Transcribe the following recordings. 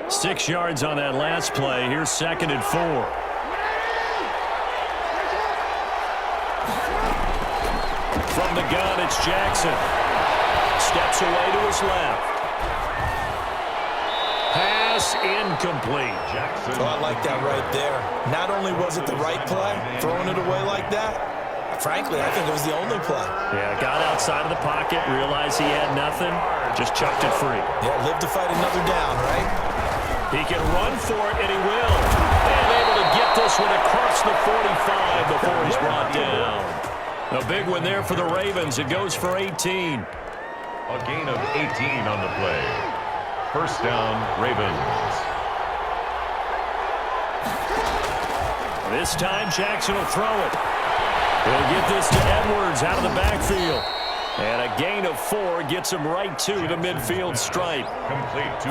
6 yards on that last play. Here's 2nd and 4. From the gun, it's Jackson. Steps away to his left. Pass incomplete. Jackson. Oh, I like that right there. Not only was it the right play, throwing it away like that, frankly, I think it was the only play. Yeah, got outside of the pocket, realized he had nothing, just chucked it free. Yeah, live to fight another down, right? He can run for it, and he will. And able to get this one across the 45 before he's brought down. A big one there for the Ravens. It goes for 18. A gain of 18 on the play. First down, Ravens. This time, Jackson will throw it. He'll get this to Edwards out of the backfield. And a gain of 4 gets him right to the midfield stripe.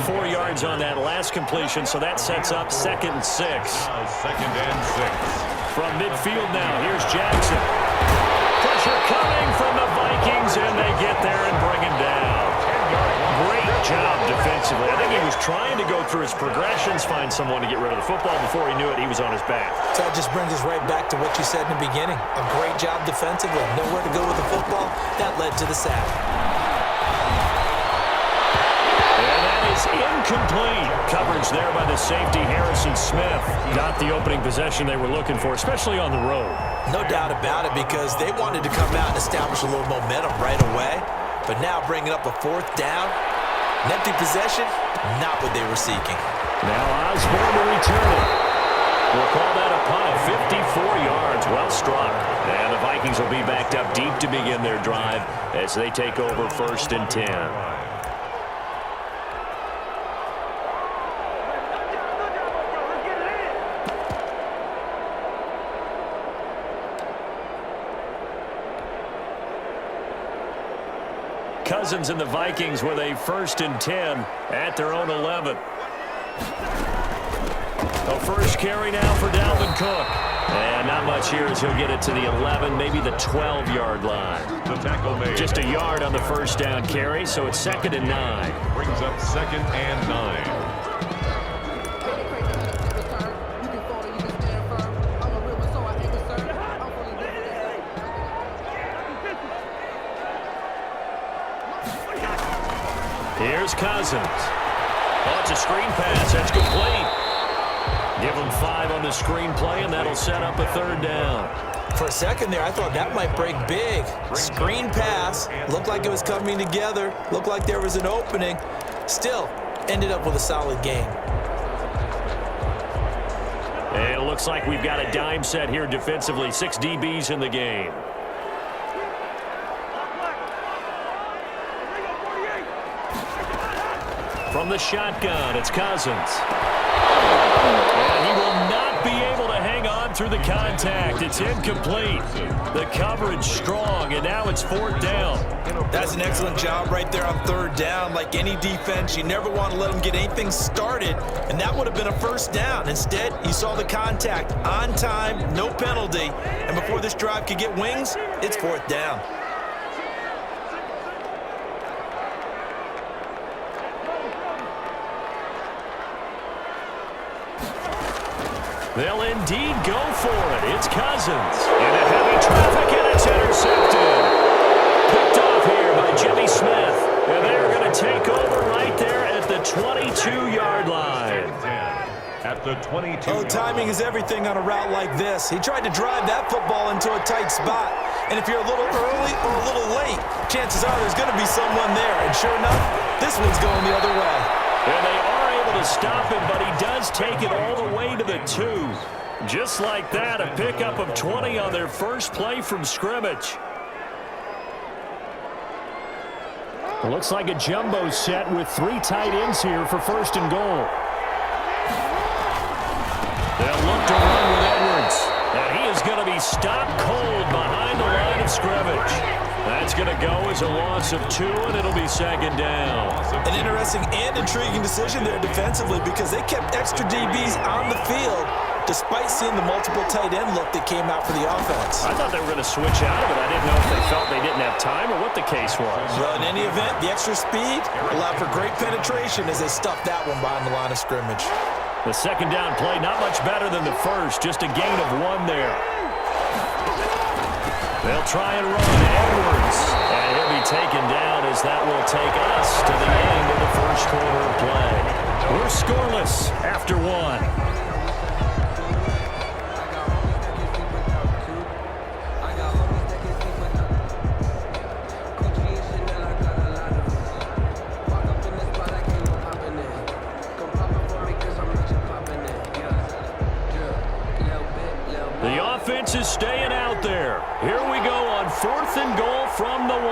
4 yards on that last completion, so that sets up 2nd and 6. Now 2nd and 6. From midfield now, here's Jackson. Pressure coming from the Vikings, and they get there and bring him down. Great job defensively. I think he was trying to go through his progressions, find someone to get rid of the football. Before he knew it, he was on his back. So that just brings us right back to what you said in the beginning. A great job defensively. Nowhere to go with the football. That led to the sack. And that is incomplete. Coverage there by the safety, Harrison Smith. Got the opening possession they were looking for, especially on the road. No doubt about it, because they wanted to come out and establish a little momentum right away. But now bringing up a 4th down, an empty possession, not what they were seeking. Now Osborne to return it. We'll call that a punt. 54 yards, well struck. And the Vikings will be backed up deep to begin their drive as they take over 1st and 10. Cousins and the Vikings with a 1st and 10 at their own 11. The first carry now for Dalvin Cook. And not much here as he'll get it to the 11, maybe the 12-yard line. The tackle made. Just a yard on the first down carry, so it's 2nd and 9. Brings up 2nd and 9. Here's Cousins. Oh, it's a screen pass. That's complete. Give him 5 on the screen play, and that'll set up a 3rd down. For a second there, I thought that might break big. Screen pass. Looked like it was coming together. Looked like there was an opening. Still, ended up with a solid game. And it looks like we've got a dime set here defensively. 6 DBs in the game. From the shotgun, it's Cousins. And he will not be able to hang on through the contact. It's incomplete. The coverage strong, and now it's 4th down. That's an excellent job right there on 3rd down. Like any defense, you never want to let them get anything started, and that would have been a 1st down. Instead, you saw the contact on time, no penalty, and before this drive could get wings, it's 4th down. They'll indeed go for it. It's Cousins. Into heavy traffic, and it's intercepted. Picked off here by Jimmy Smith. And they're going to take over right there at the 22-yard line. At the 22. Oh, timing is everything on a route like this. He tried to drive that football into a tight spot. And if you're a little early or a little late, chances are there's going to be someone there. And sure enough, this one's going the other way. And they are able to stop him, but he does take it all the way to the 2. Just like that, a pickup of 20 on their first play from scrimmage. It looks like a jumbo set with 3 tight ends here for 1st and goal. They'll look to run with Edwards. And he is going to be stopped cold behind the line of scrimmage. That's going to go as a loss of 2, and it'll be 2nd down. An interesting and intriguing decision there defensively, because they kept extra DBs on the field, despite seeing the multiple tight end look that came out for the offense. I thought they were going to switch out of it. I didn't know if they felt they didn't have time or what the case was. Well, in any event, the extra speed allowed for great penetration as they stuffed that one behind the line of scrimmage. The second down play, not much better than the first, just a gain of 1 there. They'll try and run Edwards, and he'll be taken down as that will take us to the end of the first quarter of play. We're scoreless after 1. Is staying out there. Here we go on 4th and goal from the 1.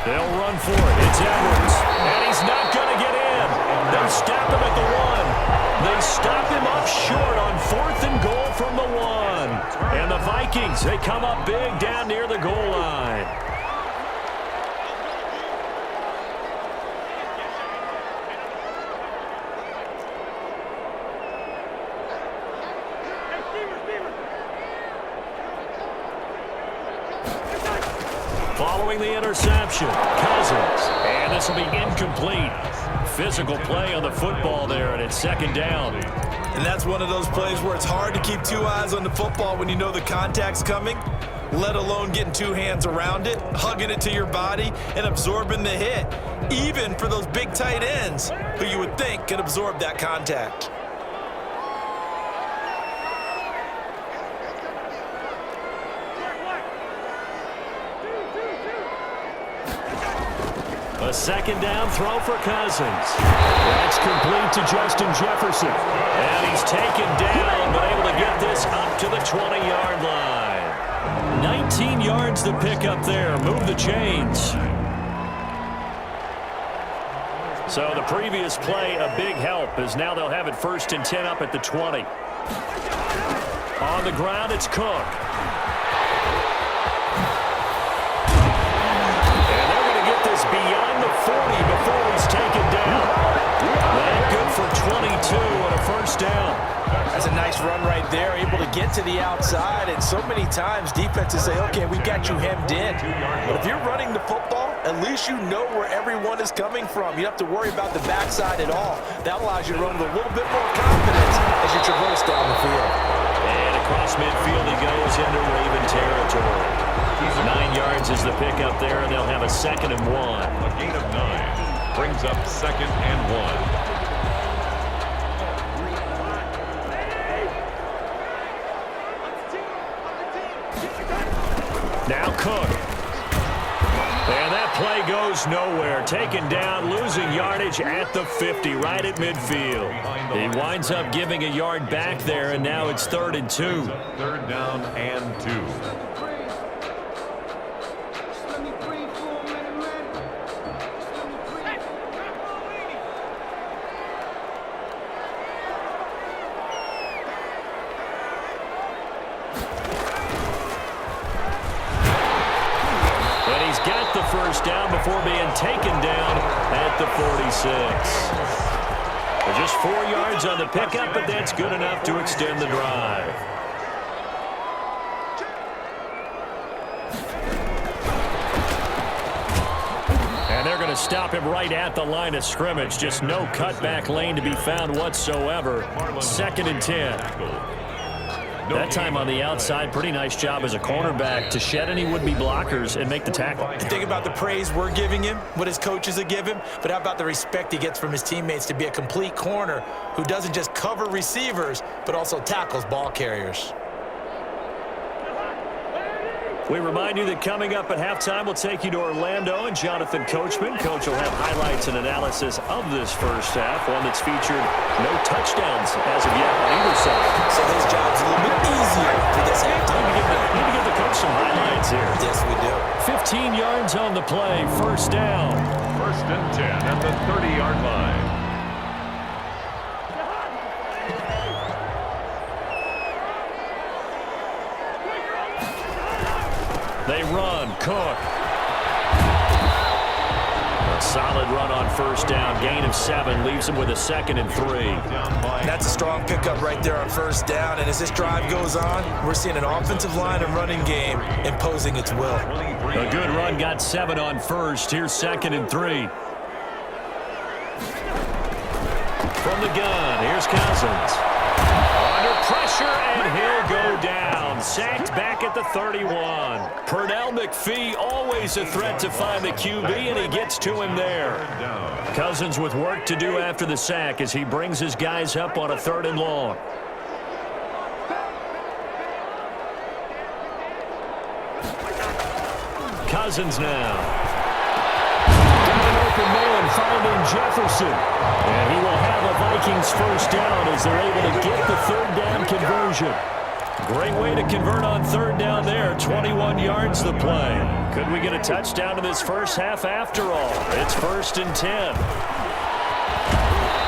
They'll run for it. It's Edwards. And he's not going to get in. They stop him at the 1. They stop him up short on 4th and goal from the 1. And the Vikings, they come up big down near the goal line. Following the interception, Cousins, and this will be incomplete. Physical play on the football there, and it's 2nd down. And that's one of those plays where it's hard to keep 2 eyes on the football when you know the contact's coming, let alone getting 2 hands around it, hugging it to your body, and absorbing the hit, even for those big tight ends who you would think could absorb that contact. A 2nd down throw for Cousins. That's complete to Justin Jefferson. And he's taken down, but able to get this up to the 20-yard line. 19 yards to pick up there. Move the chains. So the previous play, a big help, as now they'll have it 1st and 10 up at the 20. On the ground, it's Cook. Beyond the 40 before he's taken down. And good for 22 and a 1st down. That's a nice run right there, able to get to the outside. And so many times defenses say, okay, we've got you hemmed in. But if you're running the football, at least you know where everyone is coming from. You don't have to worry about the backside at all. That allows you to run with a little bit more confidence as you traverse down the field. And across midfield he goes into Raven territory. 9 yards is the pickup there, and they'll have a 2nd and 1. A gain of 9 brings up 2nd and 1. Now Cook. And that play goes nowhere. Taken down, losing yardage at the 50, right at midfield. He winds up giving a yard back there, and now it's 3rd and 2. 3rd down and 2. Got the 1st down before being taken down at the 46. Just 4 yards on the pickup, but that's good enough to extend the drive. And they're going to stop him right at the line of scrimmage. Just no cutback lane to be found whatsoever. 2nd and 10. That time on the outside, pretty nice job as a cornerback to shed any would-be blockers and make the tackle. Think about the praise we're giving him, what his coaches have given him, but how about the respect he gets from his teammates to be a complete corner who doesn't just cover receivers, but also tackles ball carriers. We remind you that coming up at halftime, we'll take you to Orlando and Jonathan Coachman. Coach will have highlights and analysis of this first half, one that's featured no touchdowns as of yet on either side. So his job's a little bit easier for this halftime. Need to give the coach some highlights here. Yes, we do. 15 yards on the play, 1st down. 1st and 10 at the 30-yard line. They run. Cook. Solid run on first down. Gain of 7 leaves him with a 2nd and 3. That's a strong pickup right there on first down. And as this drive goes on, we're seeing an offensive line and running game imposing its will. A good run got 7 on first. Here's 2nd and 3. From the gun, here's Cousins. Under pressure, and he'll go down. Sacked back at the 31. Pernell McPhee, always a threat to find the QB, and he gets to him there. Cousins with work to do after the sack as he brings his guys up on a 3rd and long. Cousins now. Open man finding Jefferson. And he will have a Vikings first down as they're able to get the 3rd down conversion. Great way to convert on 3rd down there. 21 yards the play. Could we get a touchdown in this first half after all? It's 1st and 10.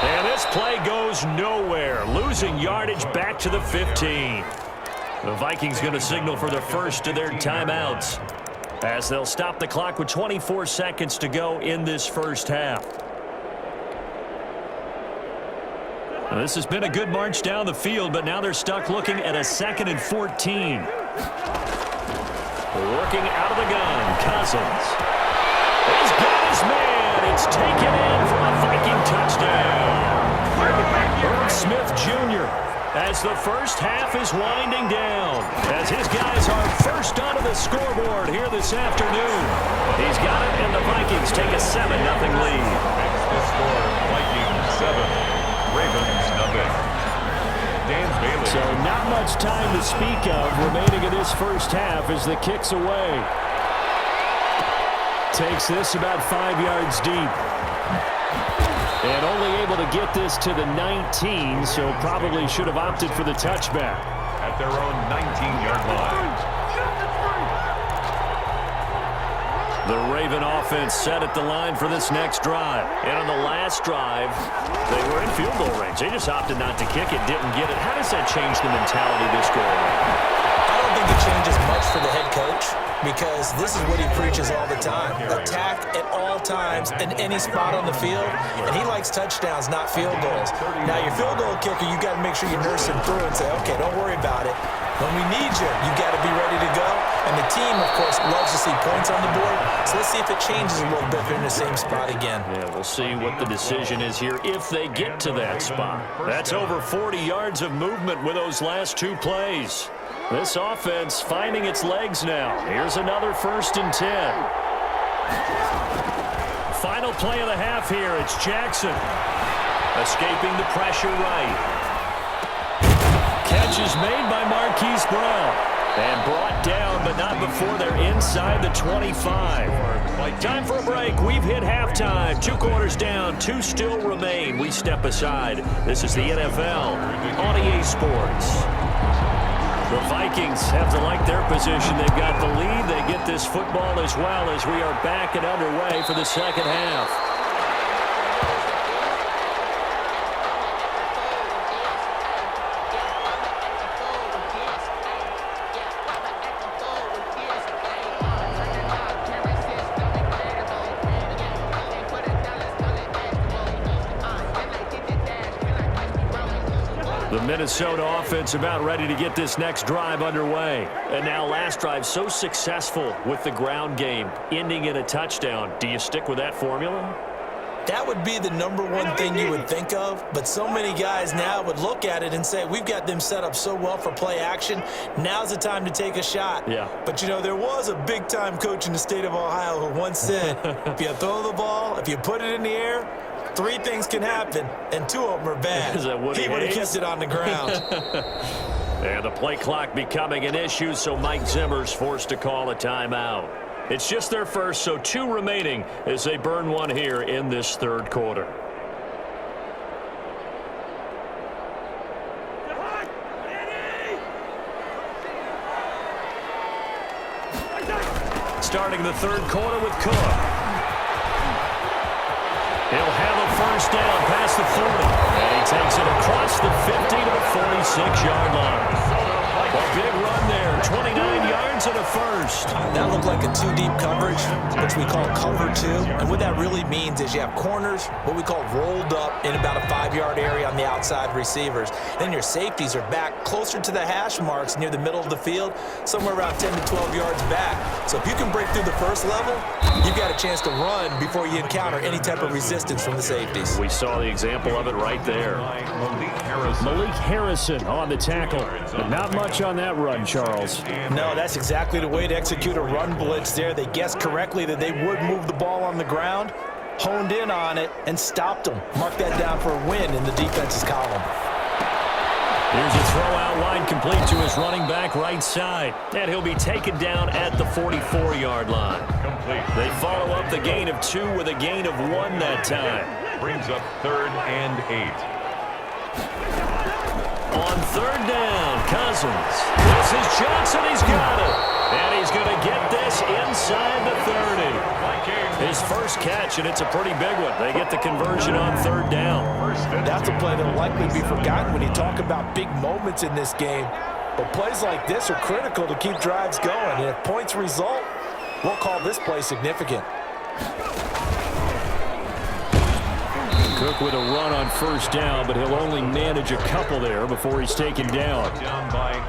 And this play goes nowhere. Losing yardage back to the 15. The Vikings going to signal for the first of their timeouts, as they'll stop the clock with 24 seconds to go in this first half. Now, this has been a good march down the field, but now they're stuck looking at a 2nd and 14. Working out of the gun, Cousins. He's got his man. It's taken in for a Viking touchdown. Herb Smith Jr. as the first half is winding down, as his guys are first onto the scoreboard here this afternoon. He's got it, and the Vikings take a 7-0 lead. The score, Vikings 7, Ravens nothing. Dan Bailey. So not much time to speak of remaining in this first half as the kick's away. Takes this about 5 yards deep. And only able to get this to the 19, so probably should have opted for the touchback. At their own 19-yard line. The Raven offense set at the line for this next drive. And on the last drive, they were in field goal range. They just opted not to kick it, didn't get it. How does that change the mentality this go around? I don't think it changes much for the head coach, because this is what he preaches all the time. Attack at all times in any spot on the field, and he likes touchdowns, not field goals. Now, your field goal kicker, you got to make sure you nurse him through and say, okay, don't worry about it. When we need you, you got to be ready to go. And the team, of course, loves to see points on the board. So let's see if it changes a little bit if they're in the same spot again. Yeah, we'll see what the decision is here if they get to that spot. That's over 40 yards of movement with those last 2 plays. This offense finding its legs now. Here's another 1st and 10. Final play of the half here. It's Jackson escaping the pressure right. Catch is made by Marquise Brown and brought down, but not before they're inside the 25. Time for a break. We've hit halftime. 2 quarters down, 2 still remain. We step aside. This is the NFL on EA Sports. The Vikings have to like their position. They've got the lead. They get this football as well as we are back and underway for the second half. The Minnesota offense about ready to get this next drive underway. And now last drive so successful with the ground game, ending in a touchdown. Do you stick with that formula? That would be the #1 thing you would think of, but so many guys now would look at it and say, we've got them set up so well for play action. Now's the time to take a shot. Yeah. But, you know, there was a big-time coach in the state of Ohio who once said, if you throw the ball, if you put it in the air, 3 things can happen, and 2 of them are bad. Is that Woody He would have Hayes? kept it on the ground. And the play clock becoming an issue, so Mike Zimmer's forced to call a timeout. It's just their first, so 2 remaining as they burn 1 here in this 3rd quarter. Starting the 3rd quarter with Cook. He'll have a first down past the 40. And he takes it across the 50 to the 46-yard line. A big run there, 29 yards and a first. That looked like a two-deep coverage, which we call cover two. And what that really means is you have corners, what we call rolled up in about a 5-yard area on the outside receivers. Then your safeties are back closer to the hash marks near the middle of the field, somewhere around 10 to 12 yards back. So if you can break through the first level, you've got a chance to run before you encounter any type of resistance from the safeties. We saw the example of it right there. Malik Harrison on the tackle, but not much on that run, Charles. No, that's exactly the way to execute a run blitz there. They guessed correctly that they would move the ball on the ground, honed in on it, and stopped them. Mark that down for a win in the defense's column. Here's a throw out wide, complete to his running back right side. And he'll be taken down at the 44-yard line. Complete. They follow up the gain of 2 with a gain of 1 that time. Brings up 3rd and 8. On 3rd down, Cousins. This is Johnson. He's got it. And he's going to get this inside the 30. His first catch, and it's a pretty big one. They get the conversion on 3rd down. That's a play that will likely be forgotten when you talk about big moments in this game. But plays like this are critical to keep drives going. And if points result, we'll call this play significant. Cook with a run on 1st down, but he'll only manage a couple there before he's taken down.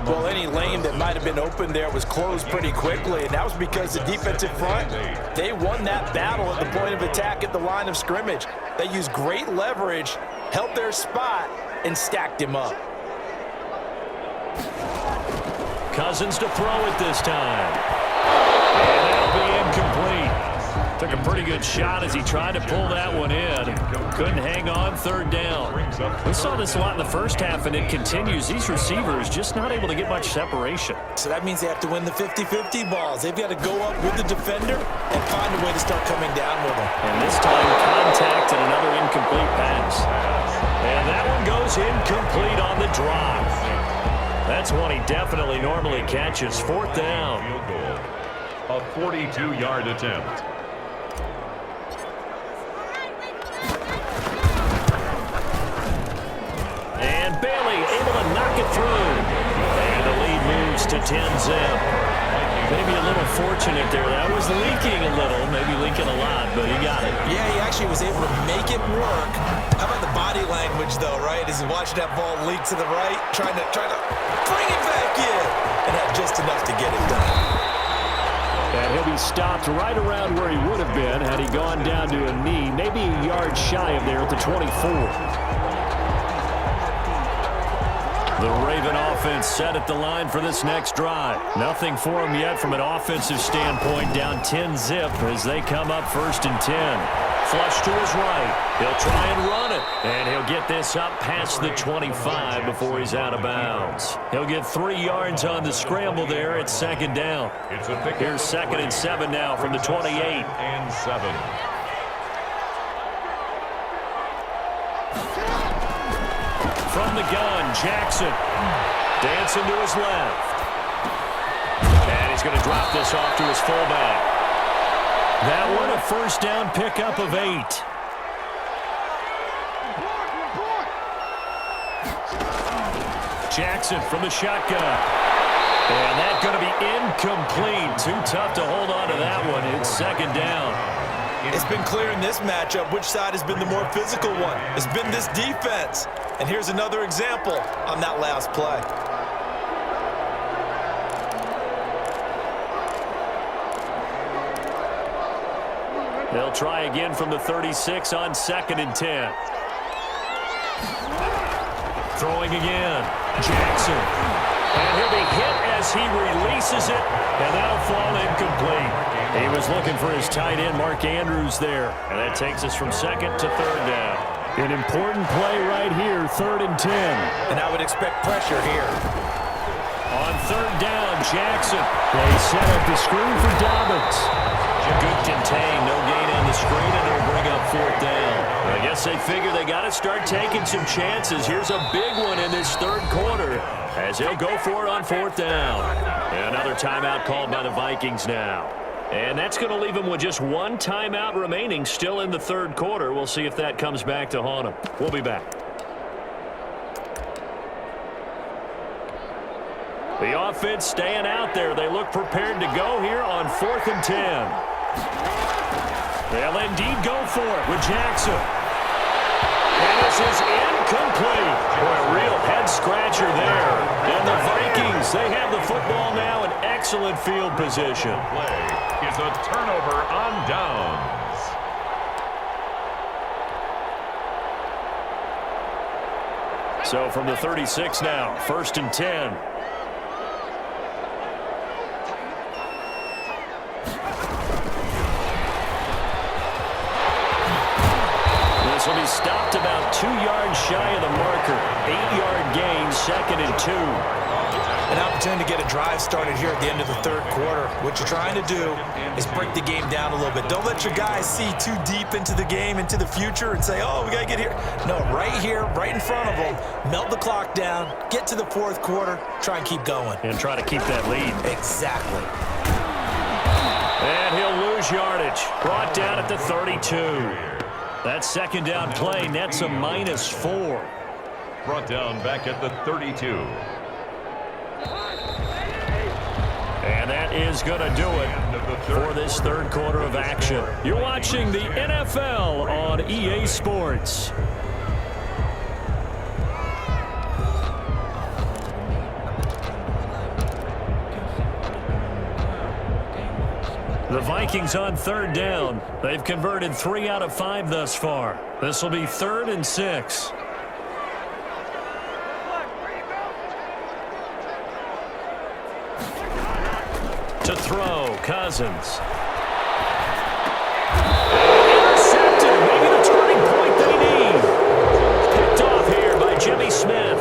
Well, any lane that might have been open there was closed pretty quickly, and that was because the defensive front, they won that battle at the point of attack at the line of scrimmage. They used great leverage, held their spot, and stacked him up. Cousins to throw it this time. And that'll be incomplete. Took a pretty good shot as he tried to pull that one in. Couldn't hang on 3rd down. We saw this a lot in the first half, and it continues. These receivers just not able to get much separation. So that means they have to win the 50-50 balls. They've got to go up with the defender and find a way to start coming down with them. And this time, contact and another incomplete pass. And that one goes incomplete on the drop. That's one he definitely normally catches. 4th down. A 42-yard attempt. Knock it through. And the lead moves to 10-zip. Maybe a little fortunate there. That was leaking a little, maybe leaking a lot, but he got it. Yeah, he actually was able to make it work. How about the body language, though, right? As he watched that ball leak to the right, trying to bring it back in, and had just enough to get it done. And he'll be stopped right around where he would have been had he gone down to a knee, maybe a yard shy of there at the 24. The Raven offense set at the line for this next drive. Nothing for them yet from an offensive standpoint, down 10-zip as they come up 1st and 10. Flush to his right. He'll try and run it, and he'll get this up past the 25 before he's out of bounds. He'll get 3 yards on the scramble there at 2nd down. Here's 2nd and 7 now from the 28. 2nd and 7. From the gun, Jackson dancing to his left. And he's going to drop this off to his fullback. That one a 1st down pickup of 8. Jackson from the shotgun. And that's going to be incomplete. Too tough to hold on to that one. It's 2nd down. It's been clear in this matchup which side has been the more physical one. It's been this defense. And here's another example on that last play. They'll try again from the 36 on 2nd and 10. Throwing again. Jackson. And he'll be hit as he releases it, and that'll fall incomplete. He was looking for his tight end, Mark Andrews, there. And that takes us from 2nd to 3rd down. An important play right here, 3rd and 10. And I would expect pressure here. On 3rd down, Jackson. They set up the screen for Dobbins. Good contain, no gain on the screen, and it'll bring up 4th down. I guess they figure they got to start taking some chances. Here's a big one in this 3rd quarter as he'll go for it on 4th down. And another timeout called by the Vikings now. And that's going to leave him with just 1 timeout remaining still in the 3rd quarter. We'll see if that comes back to haunt him. We'll be back. The offense staying out there. They look prepared to go here on 4th and 10. They'll indeed go for it with Jackson. And this is incomplete. Boy, a real head-scratcher there. And the Vikings, they have the football now in excellent field position. Play is a turnover on downs. So from the 36 now, 1st and 10. This will be stopped about 2 yards shy of the marker. 8-yard gain, 2nd and 2. An opportunity to get a drive started here at the end of the 3rd quarter. What you're trying to do is break the game down a little bit. Don't let your guys see too deep into the game, into the future, and say, oh, we got to get here. No, right here, right in front of them, melt the clock down, get to the 4th quarter, try and keep going. And try to keep that lead. Exactly. And he'll lose yardage. Brought down at the 32. That 2nd down play nets a -4. Brought down back at the 32. And that is going to do it for this 3rd quarter of action. You're watching the NFL on EA Sports. The Vikings on 3rd down. They've converted 3 out of 5 thus far. This will be 3rd and 6. To throw, Cousins. Intercepted. Maybe the turning point they need. Picked off here by Jimmy Smith.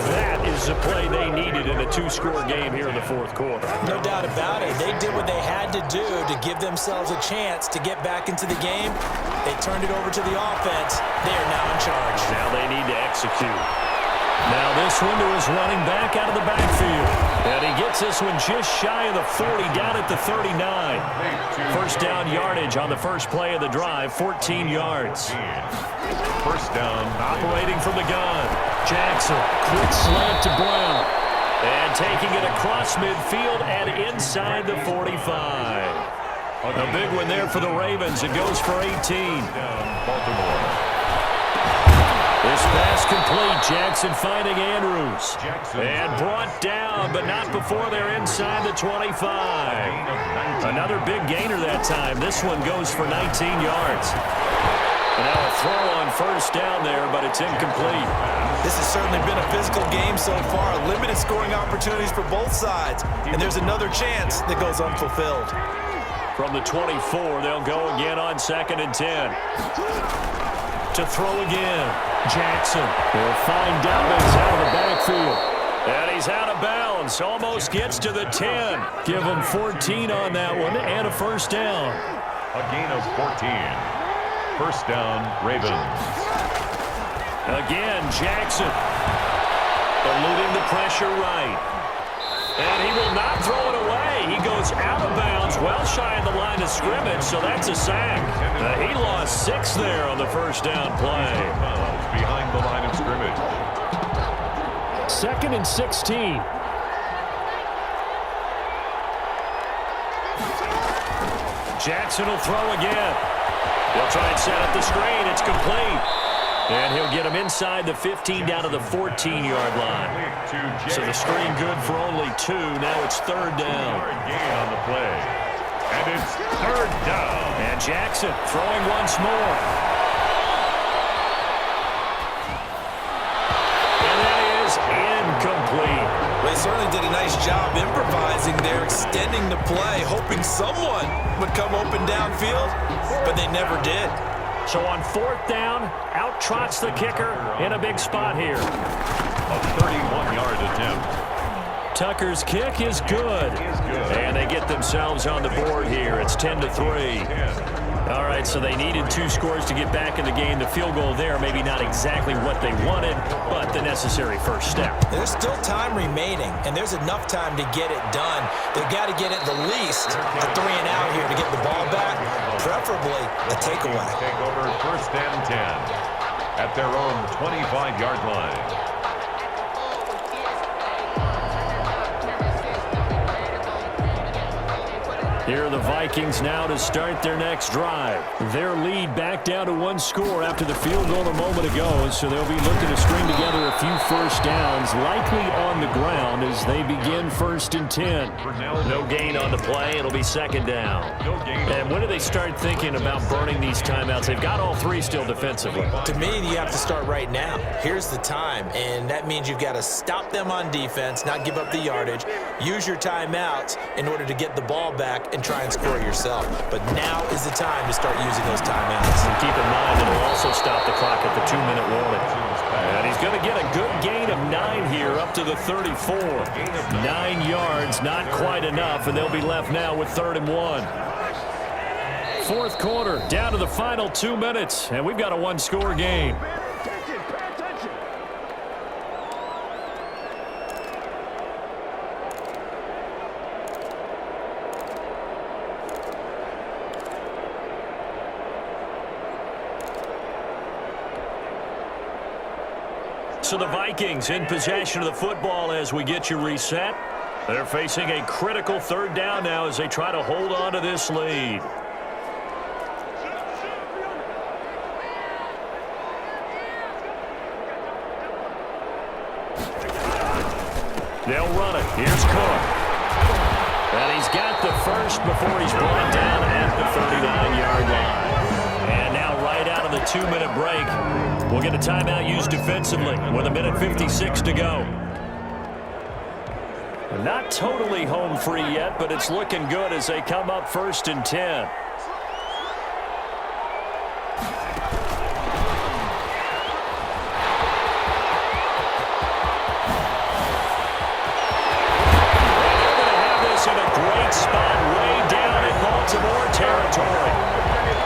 That is the play they needed in a 2-score game here in the 4th quarter. No doubt about it. They did what they had to do to give themselves a chance to get back into the game. They turned it over to the offense. They are now in charge. Now they need to execute. Now this one to his running back out of the backfield. And he gets this one just shy of the 40, down at the 39. 1st down yardage on the first play of the drive, 14 yards. 1st down. Operating from the gun. Jackson, quick slant to Brown. And taking it across midfield and inside the 45. A big one there for the Ravens. It goes for 18. Baltimore. This pass complete. Jackson finding Andrews. And brought down, but not before they're inside the 25. Another big gainer that time. This one goes for 19 yards. And now a throw on 1st down there, but it's incomplete. This has certainly been a physical game so far. Limited scoring opportunities for both sides. And there's another chance that goes unfulfilled. From the 24, they'll go again on 2nd and 10. To throw again. Jackson will find Dobbins out of the backfield. And he's out of bounds. Almost gets to the 10. Give him 14 on that one and a 1st down. A gain of 14. 1st down, Ravens. Again, Jackson eluding the pressure right. And he will not throw it away. He goes out of bounds, well shy of the line of scrimmage, so that's a sack. He lost 6 there on the 1st down play. Behind the line of scrimmage. 2nd and 16. Jackson will throw again. He'll try and set up the screen. It's complete. And he'll get him inside the 15 down to the 14-yard line. So the screen good for only 2. Now it's 3rd down. Gain on the play. And it's 3rd down. And Jackson throwing once more. And that is incomplete. They certainly did a nice job improvising there, extending the play, hoping someone would come open downfield, but they never did. So on 4th down, out trots the kicker in a big spot here. A 31-yard attempt. Tucker's kick is good. And they get themselves on the board here. It's 10-3. All right, so they needed 2 scores to get back in the game. The field goal there, maybe not exactly what they wanted, but the necessary first step. There's still time remaining, and there's enough time to get it done. They've got to get at the least a 3 and out here to get the ball back, preferably a takeaway. Take over 1st and 10 at their own 25-yard line. Here are the Vikings now to start their next drive. Their lead back down to one score after the field goal a moment ago, so they'll be looking to string together a few first downs, likely on the ground as they begin 1st and 10. No gain on the play. It'll be 2nd down. And when do they start thinking about burning these timeouts? They've got all 3 still defensively. To me, you have to start right now. Here's the time, and that means you've got to stop them on defense, not give up the yardage, use your timeouts in order to get the ball back and try and score yourself. But now is the time to start using those timeouts. And keep in mind, it'll also stop the clock at the 2-minute warning. And he's going to get a good gain of 9 here up to the 34. 9 yards, not quite enough, and they'll be left now with 3rd and 1. 4th quarter, down to the final 2 minutes, and we've got a one-score game. So the Vikings in possession of the football as we get you reset. They're facing a critical 3rd down now as they try to hold on to this lead. They'll run it. Here's Cook. And he's got the first before he's brought down at the 39-yard line. And now right out of the 2-minute break, we'll get a timeout used defensively with 1:56 to go. Not totally home free yet, but it's looking good as they come up 1st and 10. Spot way down in Baltimore territory.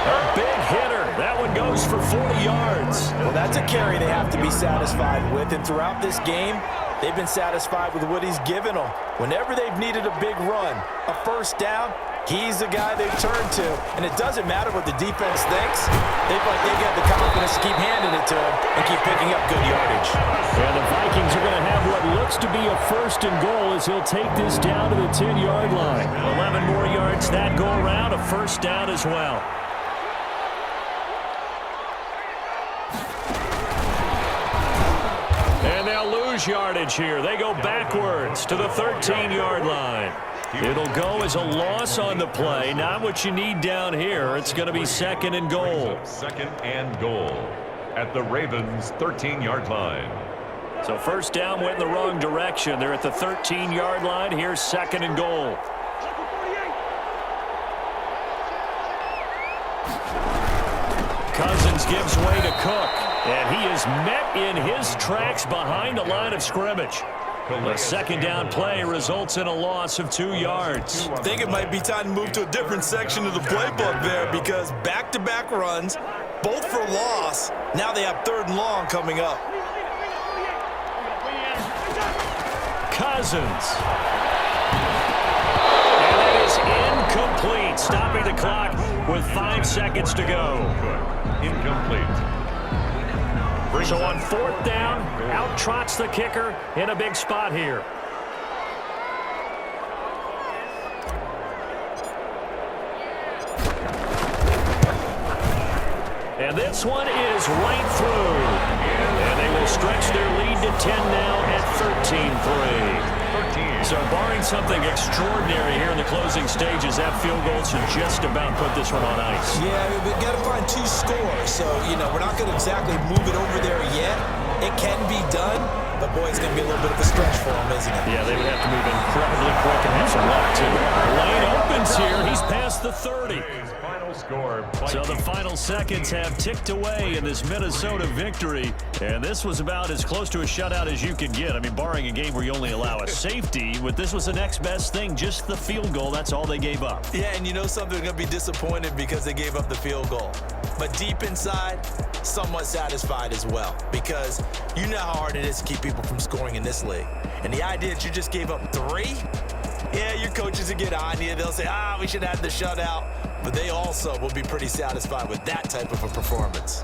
A big hitter. That one goes for 40 yards. Well, that's a carry they have to be satisfied with. And throughout this game, they've been satisfied with what he's given them. Whenever they've needed a big run, a 1st down, he's the guy they've turned to. And it doesn't matter what the defense thinks. They've got the confidence to keep handing it to him and keep picking up good yardage. And the Vikings are going to have what looks to be a 1st and goal as he'll take this down to the 10-yard line. 11 more yards that go around, a 1st down as well. And they'll lose yardage here. They go backwards to the 13-yard line. It'll go as a loss on the play. Not what you need down here. It's going to be 2nd and goal. 2nd and goal at the Ravens' 13-yard line. So 1st down went in the wrong direction. They're at the 13-yard line. Here's 2nd and goal. Cousins gives way to Cook. And he is met in his tracks behind the line of scrimmage. The 2nd down play results in a loss of 2 yards. I think it might be time to move to a different section of the playbook there because back-to-back runs, both for loss. Now they have 3rd and long coming up. Cousins. And that is incomplete, stopping the clock with 5 seconds to go. Incomplete. So on 4th down, out trots the kicker in a big spot here. And this one is right through. And they will stretch their lead to 10 now at 13-3. So barring something extraordinary here in the closing stages, that field goal should just about put this one on ice. Yeah, we've got to find 2 scores. So, we're not going to exactly move it over there yet. It can be done, but boy, it's going to be a little bit of a stretch for them, isn't it? Yeah, they would have to move incredibly quick and have some luck, too. Lane opens here. He's past the 30. So the final seconds have ticked away in this Minnesota victory, and this was about as close to a shutout as you could get. I mean, barring a game where you only allow a safety, but this was the next best thing, just the field goal. That's all they gave up. Yeah, and you know something, they're going to be disappointed because they gave up the field goal. But deep inside, somewhat satisfied as well, because you know how hard it is to keep people from scoring in this league. And the idea that you just gave up 3, yeah, your coaches will get on you. They'll say, we should have the shutout. But they also will be pretty satisfied with that type of a performance.